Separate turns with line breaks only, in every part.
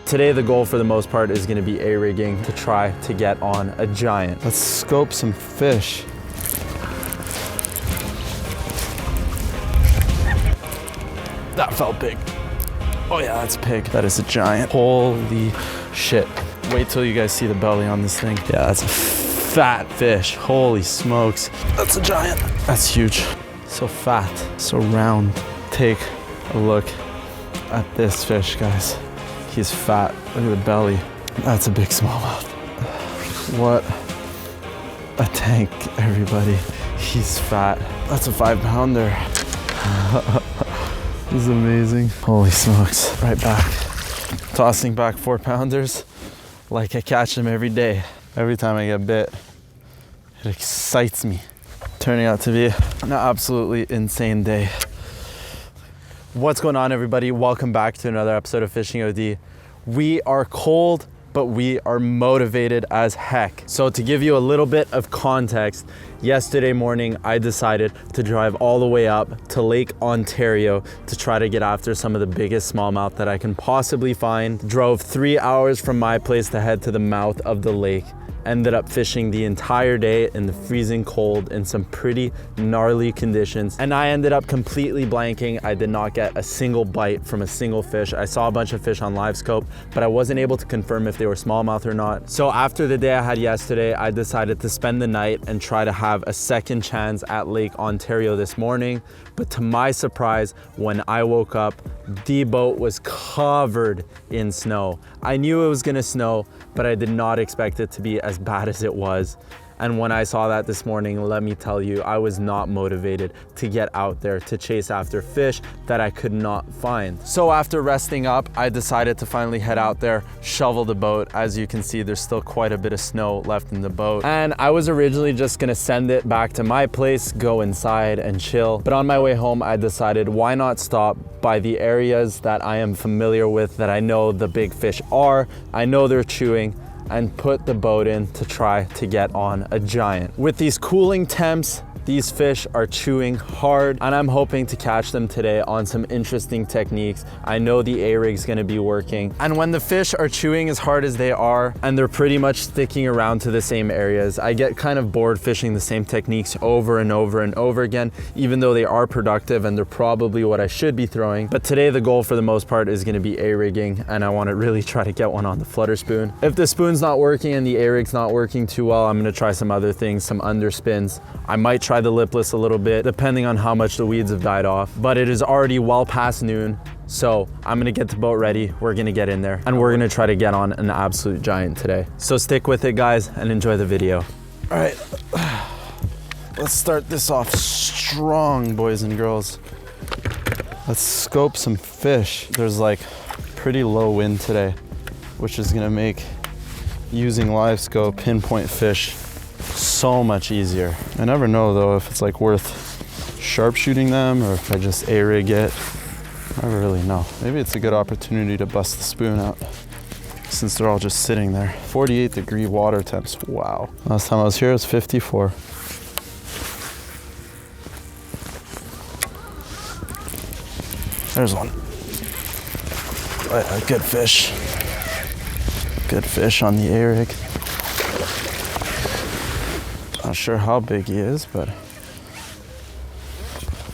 Today, the goal for the most part is gonna be A-rigging to try to get on a giant. Let's scope some fish. That felt big. Oh yeah, that's pig. That is a giant. Holy shit. Wait till you guys see the belly on this thing. Yeah, that's a fat fish. Holy smokes. That's a giant. That's huge. So fat, so round. Take a look at this fish, guys. He's fat. Look at the belly. That's a big smallmouth. What a tank, everybody. He's fat. That's a 5-pounder. This is amazing. Holy smokes. Right back. Tossing back 4-pounders like I catch them every day. Every time I get bit, it excites me. Turning out to be an absolutely insane day. What's going on, everybody? Welcome back to another episode of Fishing OD. We are cold, but we are motivated as heck. So to give you a little bit of context, yesterday morning, I decided to drive all the way up to Lake Ontario to try to get after some of the biggest smallmouth that I can possibly find. Drove 3 hours from my place to head to the mouth of the lake. Ended up fishing the entire day in the freezing cold in some pretty gnarly conditions. And I ended up completely blanking. I did not get a single bite from a single fish. I saw a bunch of fish on live scope, but I wasn't able to confirm if they were smallmouth or not. So after the day I had yesterday, I decided to spend the night and try to have a second chance at Lake Ontario this morning. But to my surprise, when I woke up, the boat was covered in snow. I knew it was gonna snow, but I did not expect it to be as bad as it was. And when I saw that this morning, let me tell you, I was not motivated to get out there to chase after fish that I could not find. So after resting up, I decided to finally head out there, shovel the boat. As you can see, there's still quite a bit of snow left in the boat. And I was originally just gonna send it back to my place, go inside and chill. But on my way home, I decided why not stop by the areas that I am familiar with, that I know the big fish are, I know they're chewing, and put the boat in to try to get on a giant. With these cooling temps, these fish are chewing hard, and I'm hoping to catch them today on some interesting techniques. I know the A-rig's gonna be working. And when the fish are chewing as hard as they are, and they're pretty much sticking around to the same areas, I get kind of bored fishing the same techniques over and over and over again, even though they are productive and they're probably what I should be throwing. But today the goal for the most part is gonna be A-rigging, and I wanna really try to get one on the flutter spoon. If the spoon's not working and the A-rig's not working too well, I'm gonna try some other things, some underspins. I might try the lipless a little bit, depending on how much the weeds have died off. But it is already well past noon, so I'm gonna get the boat ready. We're gonna get in there, and we're gonna try to get on an absolute giant today. So stick with it, guys, and enjoy the video. All right, let's start this off strong, boys and girls. Let's scope some fish. There's like pretty low wind today, which is gonna make using live scope pinpoint fish so much easier. I never know though if it's like worth sharpshooting them or if I just A-rig it. I never really know. Maybe it's a good opportunity to bust the spoon out since they're all just sitting there. 48-degree water temps. Wow. Last time I was here it was 54. There's one. A good fish. Good fish on the A-rig. Not sure how big he is, but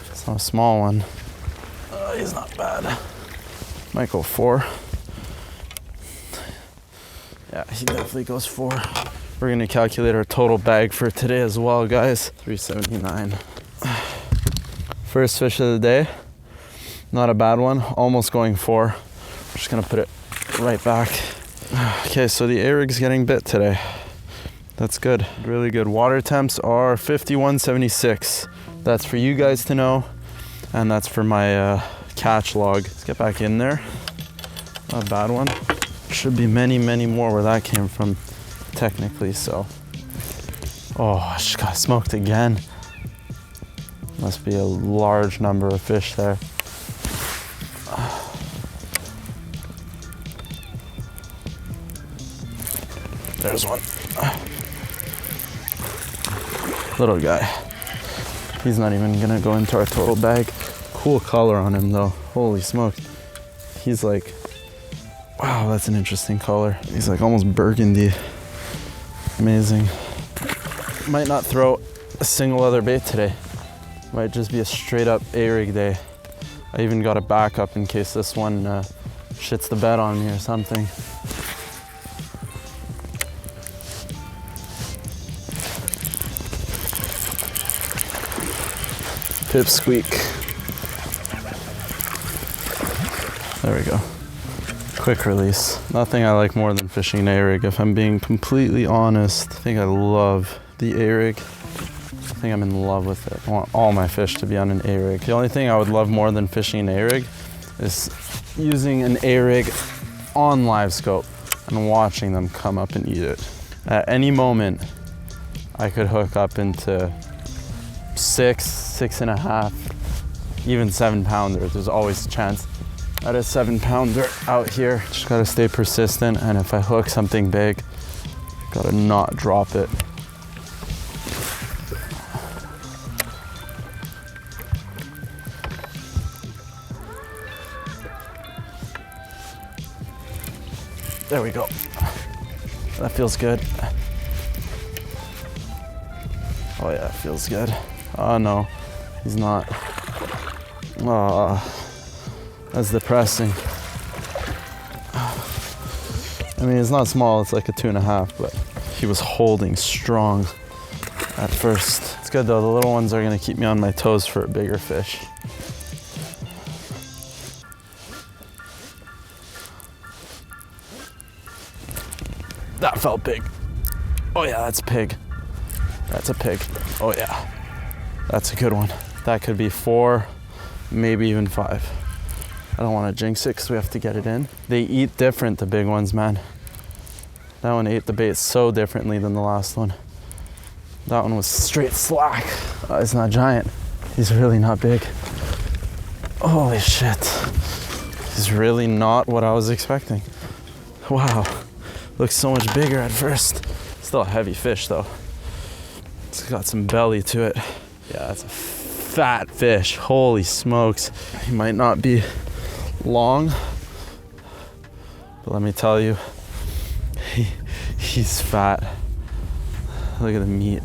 it's not a small one. He's not bad. Might go 4. Yeah, he definitely goes 4. We're gonna calculate our total bag for today as well, guys. 379. First fish of the day. Not a bad one. Almost going 4. We're just gonna put it right back. Okay, so the A-rig's getting bit today. That's good, really good. Water temps are 51.76. That's for you guys to know, and that's for my catch log. Let's get back in there. Not a bad one. Should be many, many more where that came from, technically, so. Oh, I just got smoked again. Must be a large number of fish there. There's one. Little guy. He's not even gonna go into our total bag. Cool color on him though. Holy smoke. He's like Wow, that's an interesting color. He's like almost burgundy. Amazing. Might not throw a single other bait today. Might just be a straight up A-rig day. I even got a backup in case this one shits the bed on me or something. Pipsqueak. There we go. Quick release. Nothing I like more than fishing an A-rig. If I'm being completely honest, I think I love the A-rig. I think I'm in love with it. I want all my fish to be on an A-rig. The only thing I would love more than fishing an A-rig is using an A-rig on live scope and watching them come up and eat it. At any moment, I could hook up into 6, 6.5, even 7 pounders. There's always a chance at a 7 pounder out here. Just gotta stay persistent, and if I hook something big, gotta not drop it. There we go. That feels good. Oh yeah, it feels good. Oh no, he's not. Oh, that's depressing. I mean, it's not small, it's like a 2.5, but he was holding strong at first. It's good though, the little ones are gonna keep me on my toes for a bigger fish. That felt big. Oh yeah, that's pig. That's a pig. Oh yeah, that's a good one. That could be 4, maybe even 5. I don't want to jinx it because we have to get it in. They eat different, the big ones, man. That one ate the bait so differently than the last one. That one was straight slack. It's not giant. He's really not big. Holy shit. He's really not what I was expecting. Wow. Looks so much bigger at first. Still a heavy fish though. It's got some belly to it. Yeah, that's a fat fish. Holy smokes. He might not be long, but let me tell you, he's fat. Look at the meat.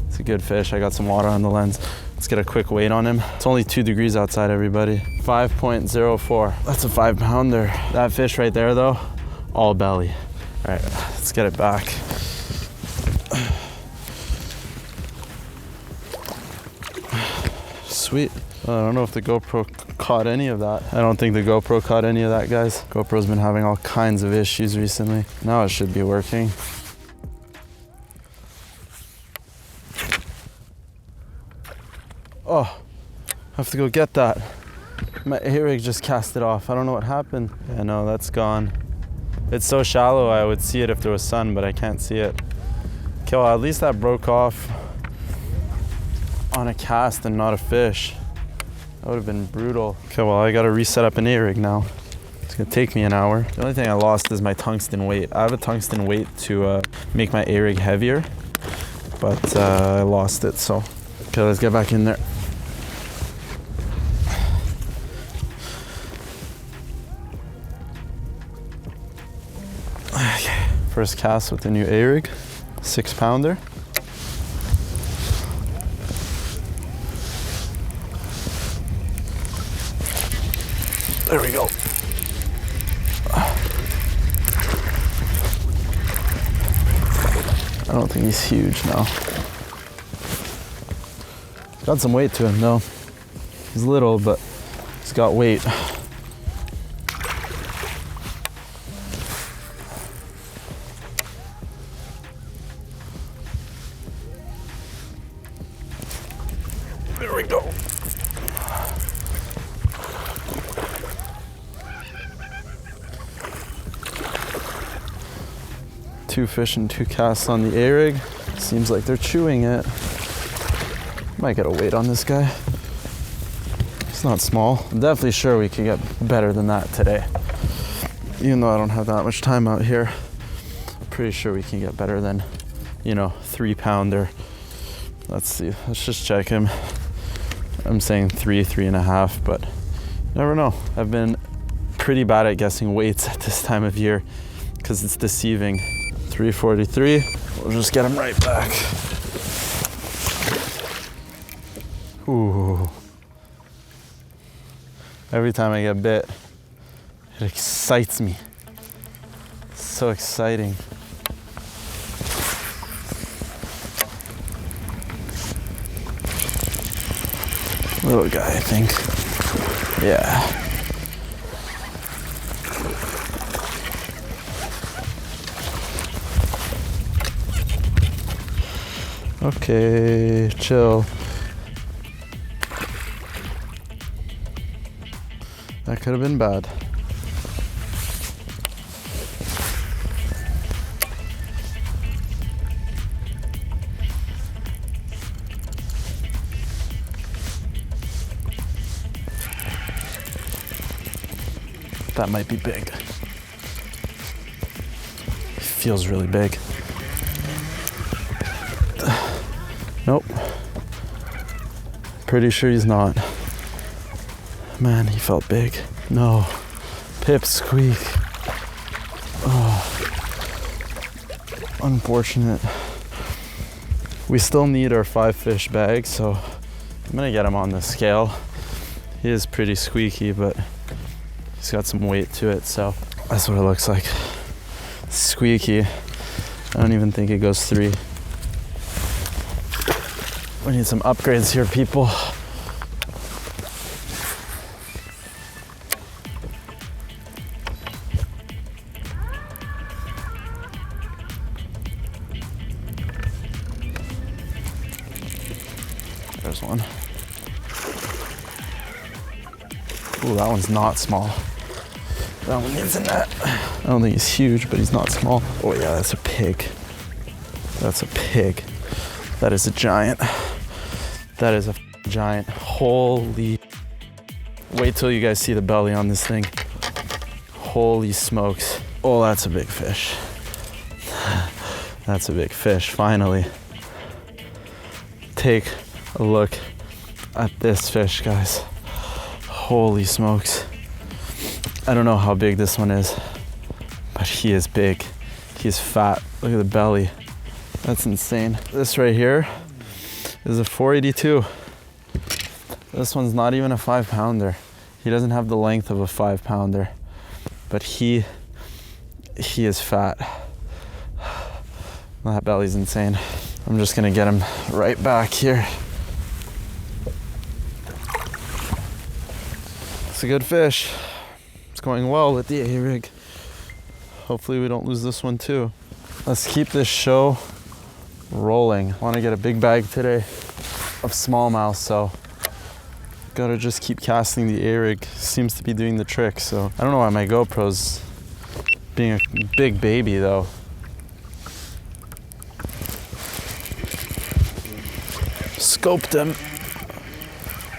It's a good fish. I got some water on the lens. Let's get a quick weight on him. It's only 2 degrees outside, everybody. 5.04. That's a 5 pounder. That fish right there though, all belly. All right, let's get it back. Sweet. I don't know if the GoPro caught any of that. I don't think the GoPro caught any of that, guys. GoPro's been having all kinds of issues recently. Now it should be working. Oh, I have to go get that. My A-rig just cast it off. I don't know what happened. Yeah, no, that's gone. It's so shallow, I would see it if there was sun, but I can't see it. Okay, well, at least that broke off on a cast and not a fish. That would have been brutal. Okay, well, I gotta reset up an A-rig now. It's gonna take me an hour. The only thing I lost is my tungsten weight. I have a tungsten weight to make my A-rig heavier, but I lost it, so. Okay, let's get back in there. Okay. First cast with the new A-rig, 6 pounder. There we go. I don't think he's huge now. Got some weight to him though. He's little, but he's got weight. There we go. Two fish and 2 casts on the A-rig. Seems like they're chewing it. Might get a weight on this guy. It's not small. I'm definitely sure we can get better than that today. Even though I don't have that much time out here, I'm pretty sure we can get better than, 3 pounder. Let's see, let's just check him. I'm saying 3.5, but you never know. I've been pretty bad at guessing weights at this time of year because it's deceiving. 343, we'll just get him right back. Ooh. Every time I get bit, it excites me. It's so exciting. Little guy, I think. Yeah. Okay, chill. That could have been bad. That might be big. Feels really big. Nope. Pretty sure he's not. Man, he felt big. No. Pip squeak. Oh. Unfortunate. We still need our 5 fish bag, so I'm gonna get him on the scale. He is pretty squeaky, but he's got some weight to it, so that's what it looks like. Squeaky. I don't even think it goes 3. We need some upgrades here, people. There's one. Ooh, that one's not small. That one needs a net. I don't think he's huge, but he's not small. Oh yeah, that's a pig. That's a pig. That is a giant. That is a giant. Holy. Wait till you guys see the belly on this thing. Holy smokes. Oh, that's a big fish. That's a big fish, finally. Take a look at this fish, guys. Holy smokes. I don't know how big this one is, but he is big. He's fat. Look at the belly. That's insane. This right here is a 482. This one's not even a 5-pounder. He doesn't have the length of a 5-pounder, but he is fat. That belly's insane. I'm just gonna get him right back here. It's a good fish. It's going well with the A-rig. Hopefully we don't lose this one too. Let's keep this show rolling. I want to get a big bag today of smallmouth, so gotta just keep casting the A-rig. Seems to be doing the trick, so I don't know why my GoPro's being a big baby though. Scoped him.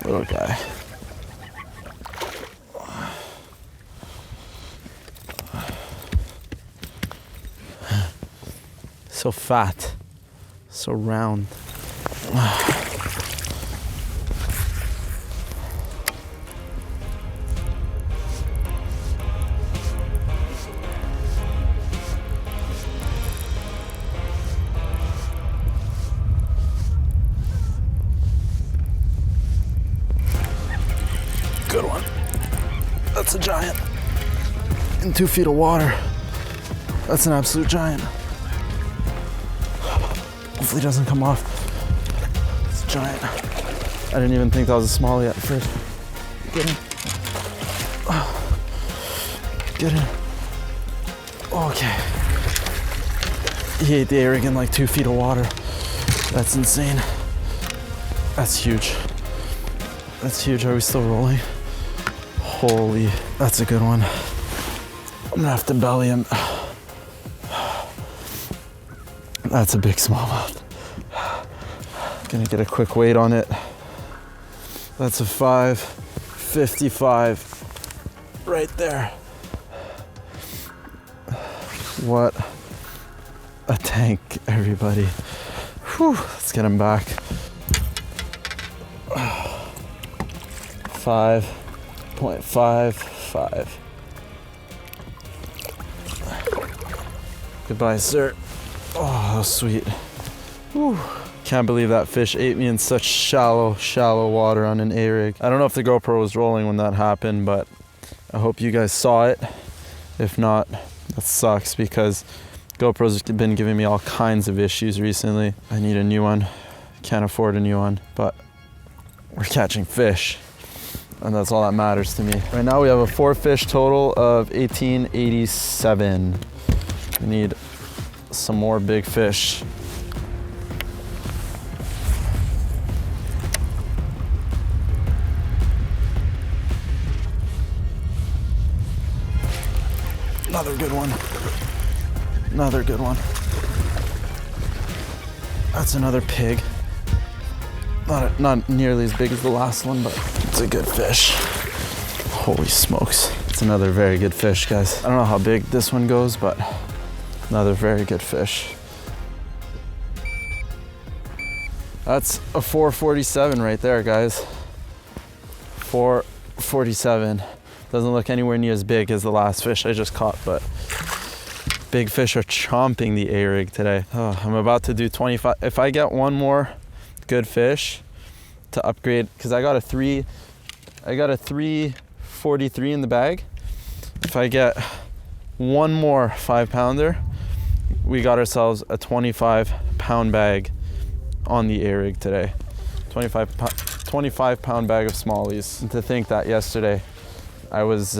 Little guy. So fat, so round. Good one. That's a giant. In 2 feet of water. That's an absolute giant. Hopefully it doesn't come off. It's a giant. I didn't even think that was a smallie at first. Get in. Get in. Okay. He ate the A-rig in like 2 feet of water. That's insane. That's huge. That's huge. Are we still rolling? Holy, that's a good one. I'm gonna have to belly him. That's a big smallmouth. Gonna get a quick weight on it. That's a 555 right there. What a tank, everybody. Whew, let's get him back. 5.55. Goodbye, sir. Oh, that was sweet. Whew. Can't believe that fish ate me in such shallow water on an A-rig. I don't know if the GoPro was rolling when that happened, but I hope you guys saw it. If not, that sucks because GoPro's been giving me all kinds of issues recently. I need a new one. Can't afford a new one, but we're catching fish, and that's all that matters to me. Right now we have a 4 fish total of 1887. We need some more big fish. Another good one. Another good one. That's another pig. Not nearly as big as the last one, but it's a good fish. Holy smokes. It's another very good fish, guys. I don't know how big this one goes, but another very good fish. That's a 447 right there, guys. 447. Doesn't look anywhere near as big as the last fish I just caught, but big fish are chomping the A-rig today. Oh, I'm about to do 25. If I get one more good fish to upgrade, because I got a 343 in the bag. If I get one more 5-pounder, we got ourselves a 25-pound bag on the A-rig today. 25-pound bag of smallies. And to think that yesterday I was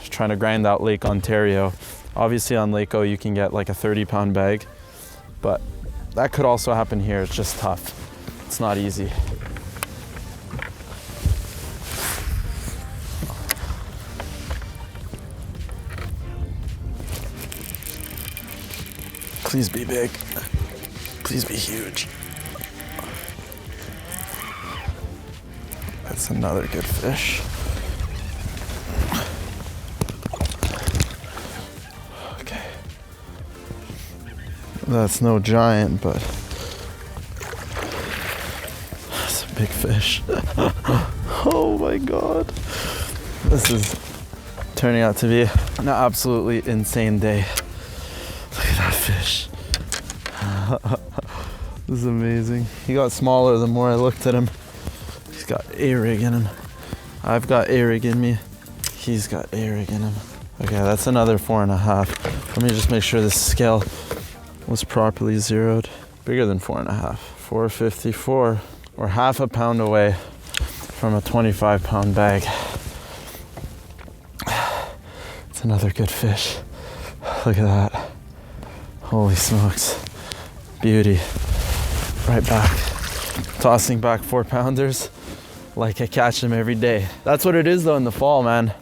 trying to grind out Lake Ontario. Obviously on Lake O you can get like a 30-pound bag, but that could also happen here. It's just tough. It's not easy. Please be big. Please be huge. That's another good fish. Okay. That's no giant, but that's a big fish. Oh my God. This is turning out to be an absolutely insane day. Look at that fish. This is amazing. He got smaller the more I looked at him. He's got A-rig in him. I've got A-rig in me. He's got A-rig in him. Okay, that's another 4.5. Let me just make sure this scale was properly zeroed. Bigger than 4.5. 454. We're half a pound away from a 25-pound bag. It's another good fish. Look at that. Holy smokes. Beauty. Right back. Tossing back 4-pounders like I catch them every day. That's what it is though in the fall, man.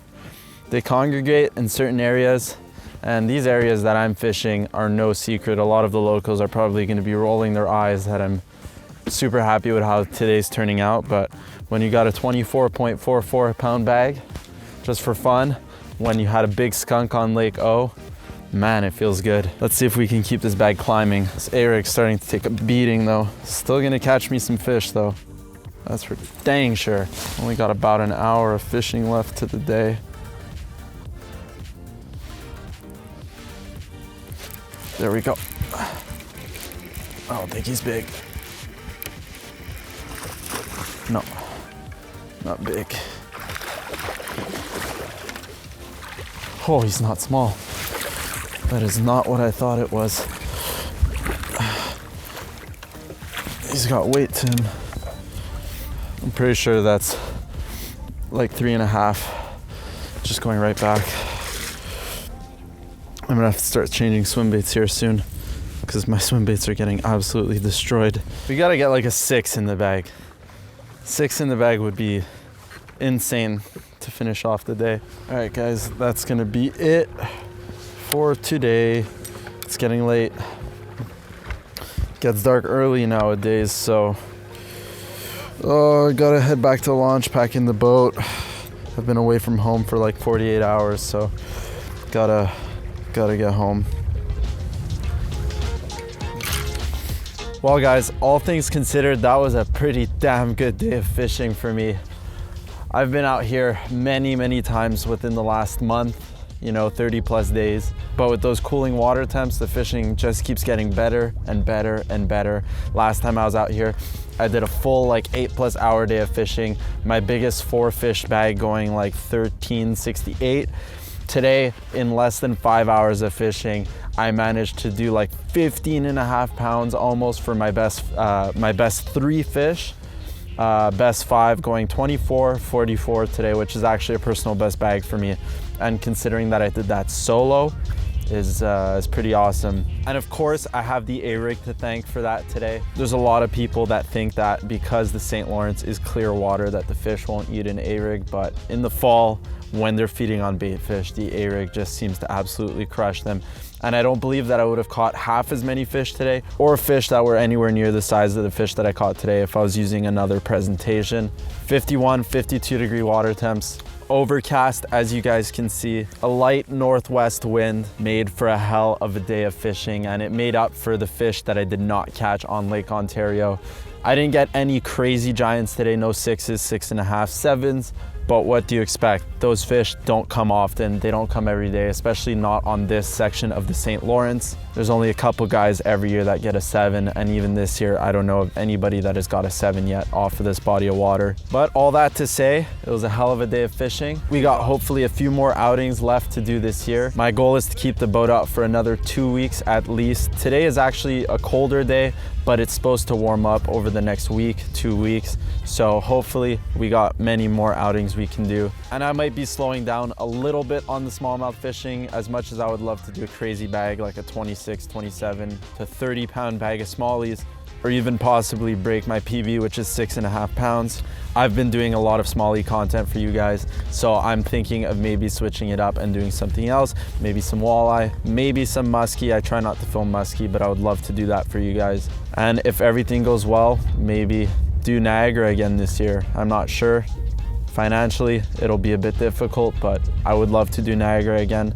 They congregate in certain areas, and these areas that I'm fishing are no secret. A lot of the locals are probably going to be rolling their eyes that I'm super happy with how today's turning out, but when you got a 24.44 pound bag just for fun, when you had a big skunk on Lake O, man, it feels good. Let's see if we can keep this bag climbing. This A-rig's starting to take a beating though. Still gonna catch me some fish though. That's for dang sure. Only got about an hour of fishing left to the day. There we go. I don't think he's big. No, not big. Oh, he's not small. That is not what I thought it was. He's got weight to him. I'm pretty sure that's like 3.5. Just going right back. I'm gonna have to start changing swim baits here soon because my swim baits are getting absolutely destroyed. We gotta get like a 6 in the bag. 6 in the bag would be insane to finish off the day. All right, guys, that's gonna be it for today. It's getting late. It gets dark early nowadays, so I gotta head back to launch, pack in the boat. I've been away from home for like 48 hours, so gotta get home. Well, guys, all things considered, that was a pretty damn good day of fishing for me. I've been out here many times within the last month, you know, 30 plus days. But with those cooling water temps, the fishing just keeps getting better and better and better. Last time I was out here, I did a full like 8+ hour day of fishing. My biggest 4-fish bag going like 1368. Today, in less than 5 hours of fishing, I managed to do like 15.5 pounds almost for my best 3 fish. Best 5 going 24.44 today, which is actually a personal best bag for me. And considering that I did that solo, is pretty awesome. And of course, I have the A-rig to thank for that today. There's a lot of people that think that because the St. Lawrence is clear water that the fish won't eat an A-rig, but in the fall, when they're feeding on bait fish, the A-rig just seems to absolutely crush them. And I don't believe that I would have caught half as many fish today, or fish that were anywhere near the size of the fish that I caught today if I was using another presentation. 51, 52 degree water temps. Overcast, as you guys can see. A light northwest wind made for a hell of a day of fishing, and it made up for the fish that I did not catch on Lake Ontario. I didn't get any crazy giants today, no 6s, 6.5, 7s. But what do you expect? Those fish don't come often. They don't come every day, especially not on this section of the St. Lawrence. There's only a couple guys every year that get a 7, and even this year, I don't know of anybody that has got a 7 yet off of this body of water. But all that to say, it was a hell of a day of fishing. We got hopefully a few more outings left to do this year. My goal is to keep the boat out for another 2 weeks at least. Today is actually a colder day, but it's supposed to warm up over the next week, 2 weeks. So hopefully we got many more outings we can do. And I might be slowing down a little bit on the smallmouth fishing, as much as I would love to do a crazy bag like a 26, 27 to 30 pound bag of smallies, or even possibly break my PB, which is 6.5 pounds. I've been doing a lot of smallie content for you guys, so I'm thinking of maybe switching it up and doing something else, maybe some walleye, maybe some muskie. I try not to film muskie, but I would love to do that for you guys. And if everything goes well, maybe do Niagara again this year. I'm not sure. Financially, it'll be a bit difficult, but I would love to do Niagara again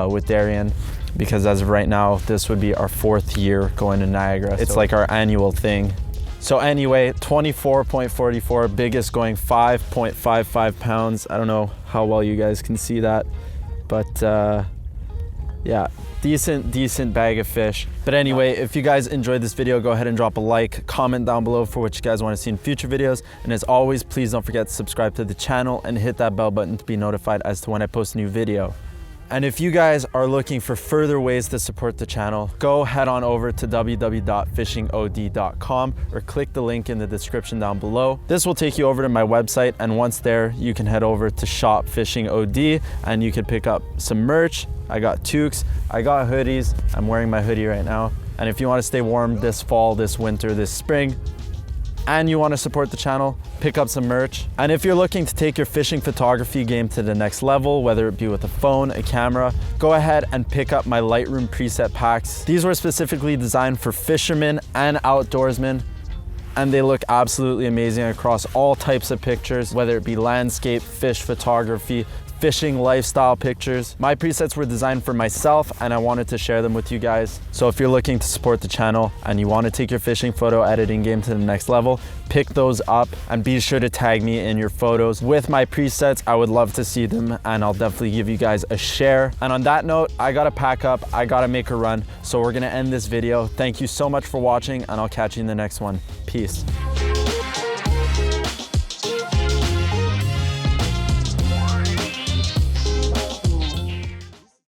with Darian, because as of right now, this would be our 4th year going to Niagara. It's like our annual thing. So anyway, 24.44, biggest going 5.55 pounds. I don't know how well you guys can see that, but yeah, decent bag of fish. But anyway, if you guys enjoyed this video, go ahead and drop a like, comment down below for what you guys want to see in future videos. And as always, please don't forget to subscribe to the channel and hit that bell button to be notified as to when I post a new video. And if you guys are looking for further ways to support the channel, go head on over to www.fishingod.com or click the link in the description down below. This will take you over to my website, and once there, you can head over to Shop Fishing OD and you can pick up some merch. I got toques, I got hoodies. I'm wearing my hoodie right now. And if you want to stay warm this fall, this winter, this spring, and you want to support the channel, pick up some merch. And if you're looking to take your fishing photography game to the next level, whether it be with a phone, a camera, go ahead and pick up my Lightroom preset packs. These were specifically designed for fishermen and outdoorsmen, and they look absolutely amazing across all types of pictures, whether it be landscape, fish photography, fishing lifestyle pictures. My presets were designed for myself, and I wanted to share them with you guys. So if you're looking to support the channel and you want to take your fishing photo editing game to the next level, pick those up and be sure to tag me in your photos with my presets. I would love to see them, and I'll definitely give you guys a share. And on that note, I gotta pack up, I gotta make a run. So we're gonna end this video. Thank you so much for watching, and I'll catch you in the next one. Peace.